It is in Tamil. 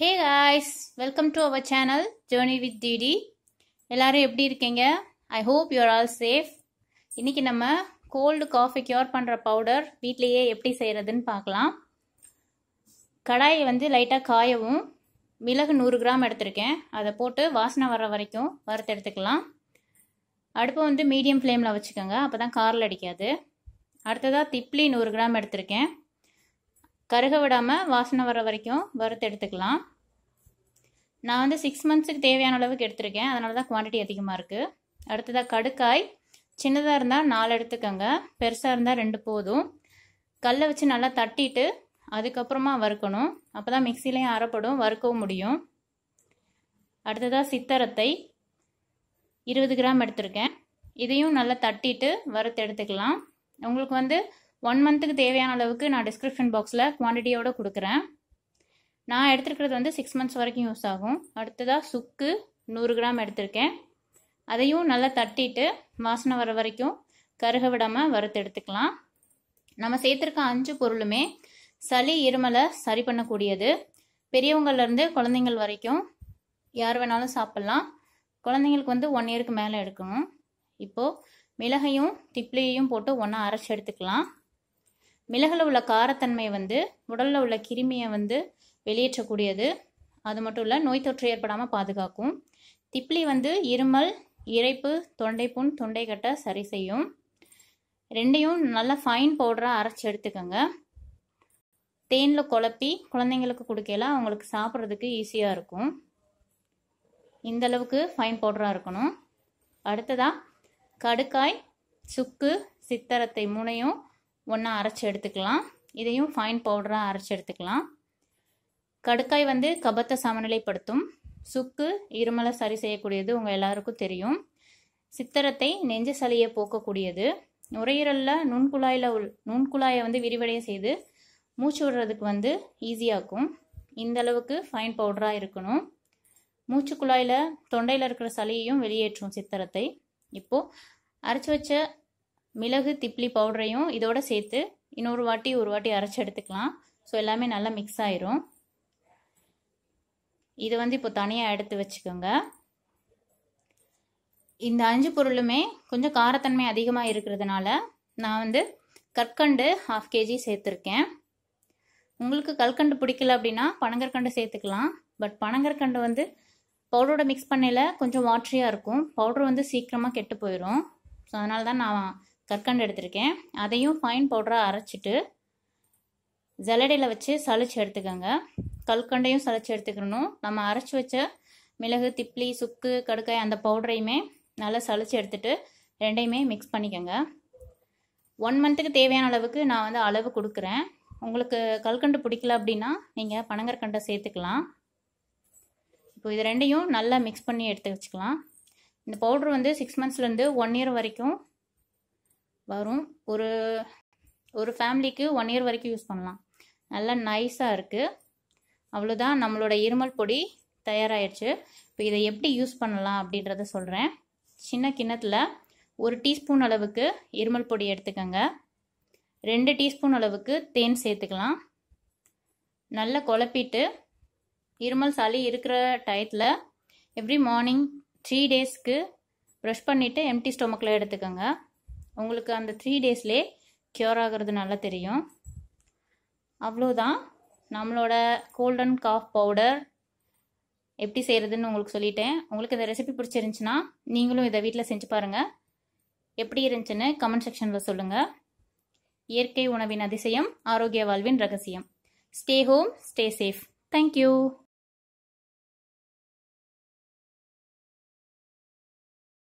Hey guys, welcome to our channel Journey with Didi. எல்லாரும் எப்படி இருக்கீங்க? I hope you are all safe. இன்னைக்கு நம்ம cold coffee cure பண்ற பவுடர் வீட்லயே எப்படி செய்யறதுன்னு பார்க்கலாம். கடாயை லைட்டா காயவும் மிளகு 100 கிராம் எடுத்துர்க்கேன். அதை போட்டு வாசனை வர வரைக்கும் வறுத்து எடுத்துக்கலாம். அடுப்பு மீடியம் ஃப்ளேம்ல வச்சுக்கோங்க. அப்பதான் கார்ல அடிக்காது. அடுத்ததா திப்லி 100 கிராம் எடுத்துர்க்கேன். கருக விடாம வாசனை வர வரைக்கும் வறுத்து எடுத்துக்கலாம். நான் 6 மந்த்ஸ்க்கு தேவையான அளவுக்கு எடுத்துர்க்கேன். அதனால தான் குவாண்டிட்டி அதிகமாக இருக்குது. அடுத்ததாக கடுக்காய் சின்னதாக இருந்தால் 4 எடுத்துக்கோங்க. பெருசாக இருந்தால் 2 போதும். கல்லை வச்சு நல்லா தட்டிட்டு அதுக்கப்புறமா வறுக்கணும். அப்போ தான் மிக்சிலையும் அரைப்படும், வறுக்கவும் முடியும். அடுத்ததாக சித்தரத்தை 20 கிராம் எடுத்துருக்கேன். இதையும் நல்லா தட்டிட்டு வறுத்து எடுத்துக்கலாம். உங்களுக்கு 1 மந்த்துக்கு தேவையான அளவுக்கு நான் டிஸ்கிரிப்ஷன் பாக்ஸில் குவான்டிட்டியோடு கொடுக்குறேன். நான் எடுத்துருக்கிறது 6 மந்த்ஸ் வரைக்கும் யூஸ் ஆகும். அடுத்ததாக சுக்கு 100 கிராம் எடுத்திருக்கேன். அதையும் நல்லா தட்டிட்டு வாசனை வர வரைக்கும் கருக விடாமல் வறுத்து எடுத்துக்கலாம். நம்ம சேர்த்துருக்க 5 பொருளுமே சளி இருமலை சரி பண்ணக்கூடியது. பெரியவங்கள்லேருந்து குழந்தைங்கள் வரைக்கும் யார் வேணாலும் சாப்பிட்லாம். குழந்தைங்களுக்கு 1 இயருக்கு மேலே எடுக்கணும். இப்போது மிளகையும் திப்ளியையும் போட்டு ஒன்றா அரைச்சி எடுத்துக்கலாம். மிளகுல உள்ள காரத்தன்மை உடலில் உள்ள கிருமியை வெளியேற்றக்கூடியது. அது மட்டும் இல்லை, நோய் தொற்று ஏற்படாமல் பாதுகாக்கும். திப்ளி இருமல், இரைப்பு, தொண்டைப்புண், தொண்டைக்கட்டை சரி செய்யும். ரெண்டையும் நல்லா ஃபைன் பவுடராக அரைச்சி எடுத்துக்கோங்க. தேனில் குழப்பி குழந்தைங்களுக்கு கொடுக்கல, அவங்களுக்கு சாப்பிட்றதுக்கு ஈஸியாக இருக்கும். இந்த அளவுக்கு ஃபைன் பவுடராக இருக்கணும். அடுத்ததாக கடுக்காய், சுக்கு, சித்தரத்தை 3ஐயும் ஒன்றா அரைச்சி எடுத்துக்கலாம். இதையும் ஃபைன் பவுடராக அரைச்சி எடுத்துக்கலாம். கடுக்காய் கபத்தை சமநிலைப்படுத்தும். சுக்கு இருமலை சரி செய்யக்கூடியது, உங்கள் எல்லாருக்கும் தெரியும். சித்தரத்தை நெஞ்சு சளியை போக்கக்கூடியது. நுரையீரலில் நுண்குழாயை விரிவடைய செய்து மூச்சு விடுறதுக்கு ஈஸியாகும். இந்த அளவுக்கு ஃபைன் பவுடராக இருக்கணும். மூச்சு குழாயில் தொண்டையில் இருக்கிற சளியையும் வெளியேற்றும் சித்தரத்தை. இப்போது அரைச்சி வச்ச மிளகு திப்ளி பவுடரையும் இதோட சேர்த்து இன்னொரு வாட்டி அரைச்சி எடுத்துக்கலாம். ஸோ எல்லாமே நல்லா மிக்ஸ் ஆயிரும். இது இப்போ தனியாக எடுத்து வச்சுக்கோங்க. இந்த 5 பொருளுமே கொஞ்சம் காரத்தன்மை அதிகமாக இருக்கிறதுனால நான் கற்கண்டு 1/2 kg சேர்த்துருக்கேன். உங்களுக்கு கல்கண்டு பிடிக்கல அப்படின்னா பனங்கற்கண்டு சேர்த்துக்கலாம். பட் பனங்கற்கண்டு பவுடரோட மிக்ஸ் பண்ணல கொஞ்சம் வாட்டரியாக இருக்கும். பவுடர் சீக்கிரமாக கெட்டு போயிடும். ஸோ அதனால தான் நான் கற்கண்டு எடுத்திருக்கேன். அதையும் ஃபைன் பவுடராக அரைச்சிட்டு ஜல்லடையில் வச்சு சளிச்சு எடுத்துக்கோங்க. கல்கண்டையும் சளிச்சு எடுத்துக்கணும். நம்ம அரைச்சி வச்ச மிளகு, திப்ளி, சுக்கு, கடுக்காய் அந்த பவுடரையுமே நல்லா சளிச்சு எடுத்துட்டு ரெண்டையுமே மிக்ஸ் பண்ணிக்கோங்க. 1 மந்த்துக்கு தேவையான அளவுக்கு நான் அளவு கொடுக்குறேன். உங்களுக்கு கல்கண்டு பிடிக்கல அப்படின்னா நீங்கள் பனங்கற்கண்டை சேர்த்துக்கலாம். இப்போ இது ரெண்டையும் நல்லா மிக்ஸ் பண்ணி எடுத்து வச்சுக்கலாம். இந்த பவுட்ரு 6 மந்த்ஸ்லேருந்து 1 இயர் வரைக்கும் வரும். ஒரு ஃபேமிலிக்கு 1 இயர் வரைக்கும் யூஸ் பண்ணலாம். நல்லா நைஸாக இருக்குது. அவ்வளோதான், நம்மளோட இருமல் பொடி தயாராகிடுச்சு. இப்போ இதை எப்படி யூஸ் பண்ணலாம் அப்படின்றத சொல்கிறேன். சின்ன கிண்ணத்தில் 1 டீஸ்பூன் அளவுக்கு இருமல் பொடி எடுத்துக்கோங்க. 2 டீஸ்பூன் அளவுக்கு தேன் சேர்த்துக்கலாம். நல்லா குழப்பிட்டு இருமல் சளி இருக்கிற டயத்தில் எவ்ரி மார்னிங் 3 டேஸ்க்கு ப்ரஷ் பண்ணிவிட்டு எம்டி ஸ்டொமக்கில் எடுத்துக்கோங்க. உங்களுக்கு அந்த 3 டேஸ்லேயே க்யூர் ஆகிறது நல்லா தெரியும். அவ்வளோதான், நம்மளோட கோல்ட் அண்ட் காஃப் பவுடர் எப்படி செய்கிறதுன்னு உங்களுக்கு சொல்லிட்டேன். உங்களுக்கு இந்த ரெசிபி பிடிச்சிருந்துச்சுன்னா நீங்களும் இதை வீட்டில் செஞ்சு பாருங்கள். எப்படி இருந்துச்சுன்னு கமெண்ட் செக்ஷனில் சொல்லுங்கள். இயற்கை உணவின் அதிசயம், ஆரோக்கிய வாழ்வின் ரகசியம். Stay home, stay safe. Thank you.